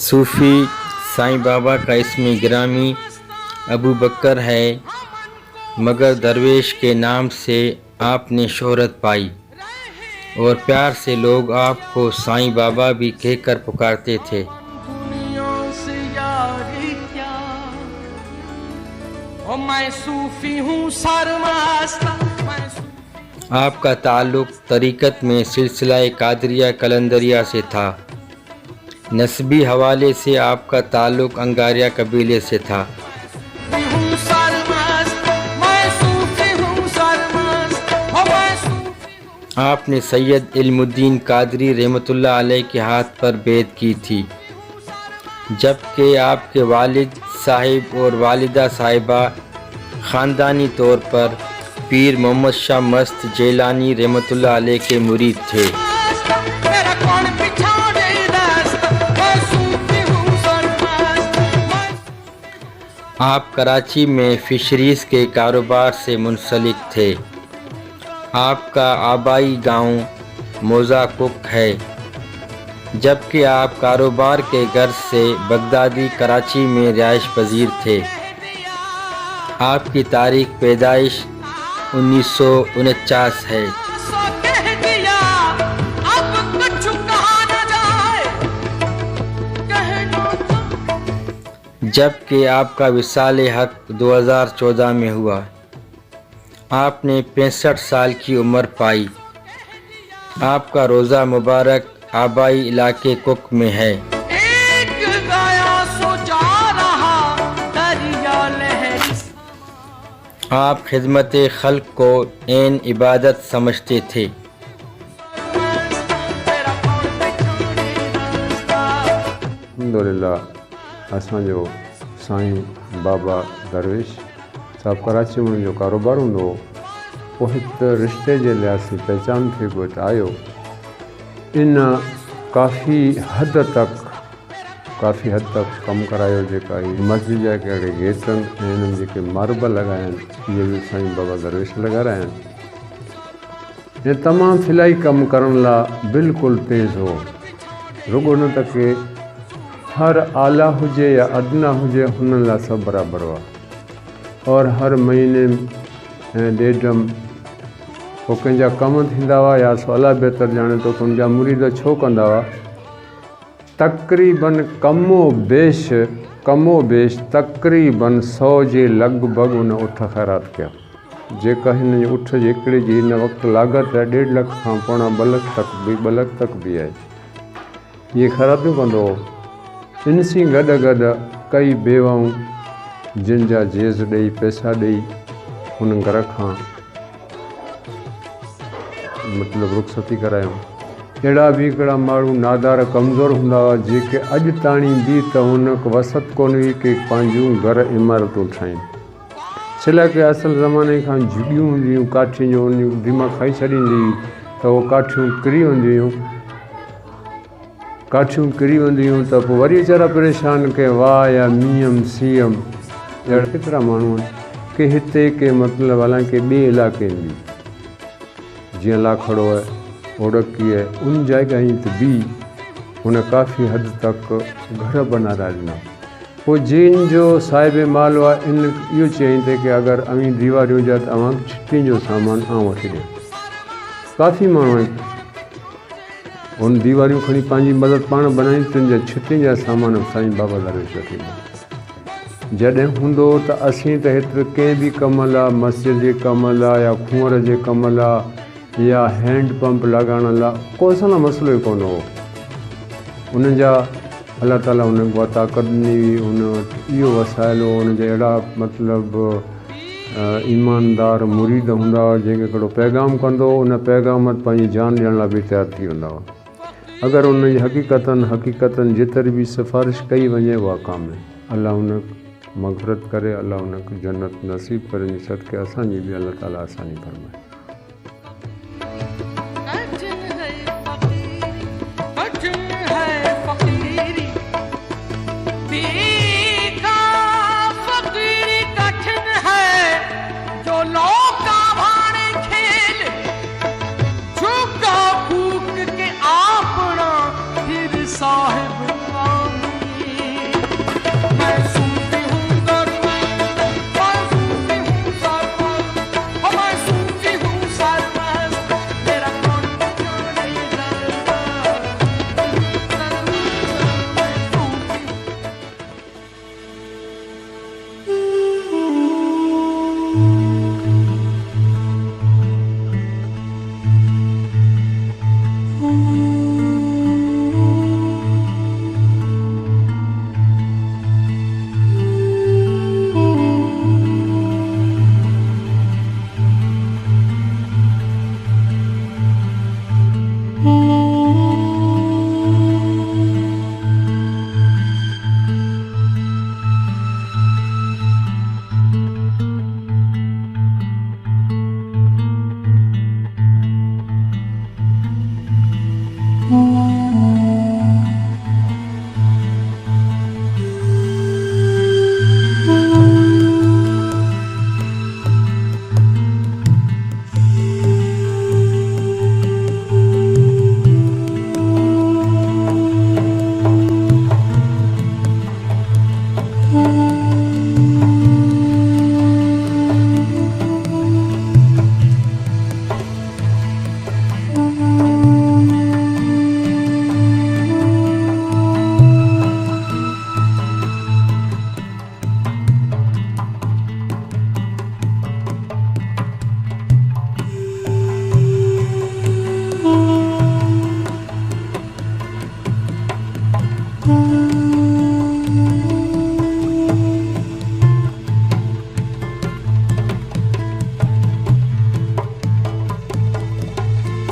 सूफ़ी साईं बाबा का इसमें गिरामी अबू बकर है, मगर दरवेश के नाम से आपने शोहरत पाई और प्यार से लोग आपको साईं बाबा भी कहकर पुकारते थे। आपका ताल्लुक़ तरीक़त में सिलसिला कादरिया कलंदरिया से था। नस्बी हवाले से आपका ताल्लुक़ अंगारिया कबीले से था। आपने सैयद इल्मुद्दीन कादरी रहमतुल्लाह अलैह के हाथ पर बैत की थी, जबकि आपके वालिद साहिब और वालिदा साहिबा ख़ानदानी तौर पर पीर मोहम्मद शाह मस्त जेलानी रहमतुल्लाह अलैह के मुरीद थे। आप कराची में फ़िशरीज़ के कारोबार से मुंसलिक थे। आपका आबाई गांव मोज़ा कुक है, जबकि आप कारोबार के गर्ज से बगदादी कराची में रिहाइश पजीर थे। आपकी तारीख़ पैदाइश 1949 है। जबकि आपका विसाल हक 2014 में हुआ। आपने 65 साल की उम्र पाई। आपका रोज़ा मुबारक आबाई इलाके कुक में है। आप खिदमत खल्क को ऐन इबादत समझते थे। अल्हम्दुलिल्लाह असांजो साईं बाबा दरवेश साहब कराची में जो कारोबार होंदो वो हिते रिश्ते के लिहाज से पहचान थे कुछ आयो। इन काफ़ी हद तक कम करायो जेका मस्जिद जा के गेटन इन जेके मार्बल लगायन ये भी साईं बाबा दरवेश लगा रहे हैं। ये तमाम फिलाई कम करण ला बिल्कुल तेज़ हो, रुगो न तक हर आला हुजे या अदना हुजे हुन ला सब बराबर हुआ। और हर महीने ॾेढम को कंहिंजा कम थींदा हुआ या सो अला बहितर ॼाणे तो उनजा मुरीद छो कंदा हुआ। तक़रीबन कमो बेश तक़रीबन 100 जे लॻभॻि उन उठ ख़ैरात कया। जेका हिन जी उठ जे हिकिड़े जी हिन वक़्तु लागत आहे 1.5 लख खां पौणा 2 लख तक बि आहे। इहे ख़ैरातियूं कंदो हो। इन सी गॾु कई बेवाऊं जिन जा जेज़ ॾेई पैसा ॾेई हुन घर खां मतिलबु रुख़सती करायूं। अहिड़ा बि हिकिड़ा माण्हू नादार कमज़ोर हूंदा हुआ जेके अॼु ताणी बि त हुनखे वसत कोन हुई कि पंहिंजूं घर इमारतूं ठाहिनि। छिला के असल ज़माने खां झुगियूं हूंदियूं काठियुनि जो उन दिमाग़ खाई छॾींदी हुई त उहो काठियूं किरी वेंदियूं त पोइ वरी वीचारा परेशान के वाह या मीएम सीएम अहिड़ा केतिरा माण्हू आहिनि कि हिते के मतिलबु हालांकि ॿिए इलाइक़े में जीअं लाखड़ो है ओडकी है उन जगह ते भी हुन काफ़ी हद तक घर बनारा ॾिना। पोइ जिन जो साहिब माल हुआ इन इहो चयईं कि अगरि अवी दीवारियूं जा तव्हां छिटियुनि जो सामान आउं वठी ॾियां। काफ़ी माण्हू आहिनि उन दीवारियूं खणी पंहिंजी मदद पाण बनाई तुन जा छिटियुनि जा सामान साईं बाबा दरवेश वठी ॾियां। जॾहिं हूंदो त असीं त हेतिरे कंहिं बि कम लाइ मस्जिद जे कम लाइ या खूंहर जे कम लाइ या हैंड पंप लॻाइण लाइ को असां लाइ मसइलो ई कोन हो। उन जा अल्लाह ताला उन को ताक़त ॾिनी हुई, उन इहो वसाइल हो। उन जा अहिड़ा मतिलबु ईमानदार मुरीद हूंदा हुआ जंहिंखे हिकिड़ो पैगाम कंदो उन पैगाम पंहिंजी जान ॾियण लाइ बि तयारु थी वेंदा हुआ। अगरि उन जी हक़ीक़तनि जेतिरी बि सिफ़ारिश कई वञे उहा कामिल। अल्लाह उन मग़फ़िरत करे, अल्लाह उनखे जन्नत नसीब करे। इन सदके असांजी बि अल्लाह ताला आसानी फरमाए।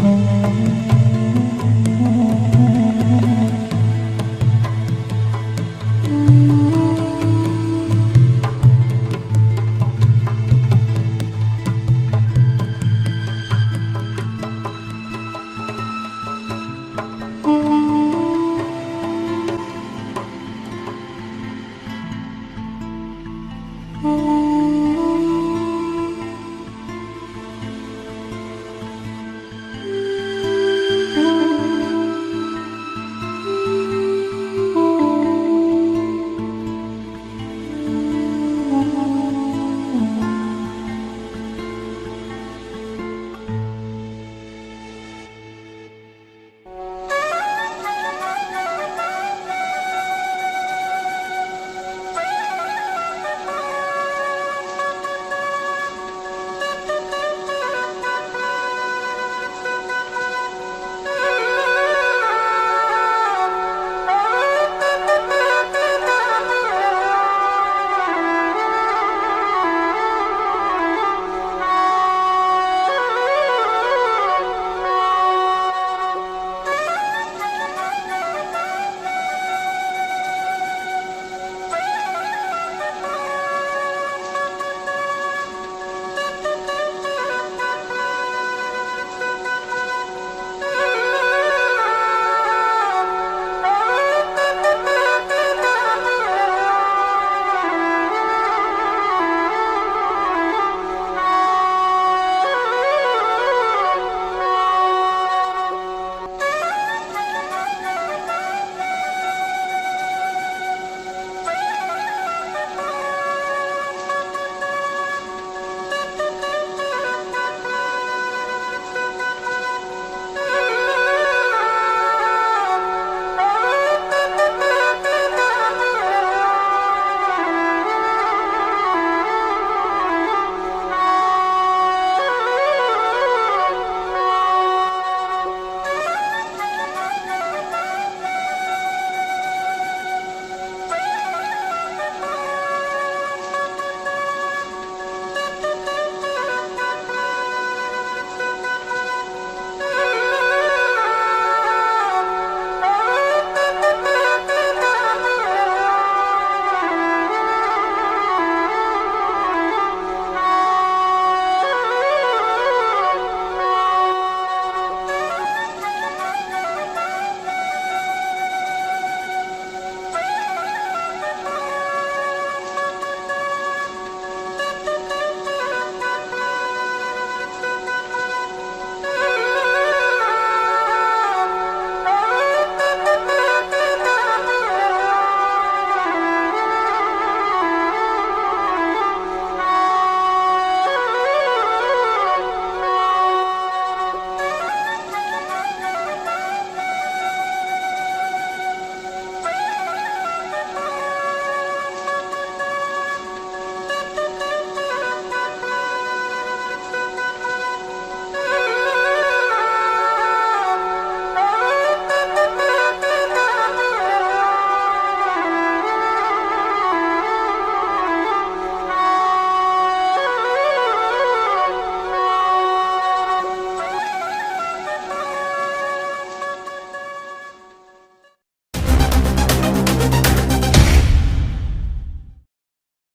है।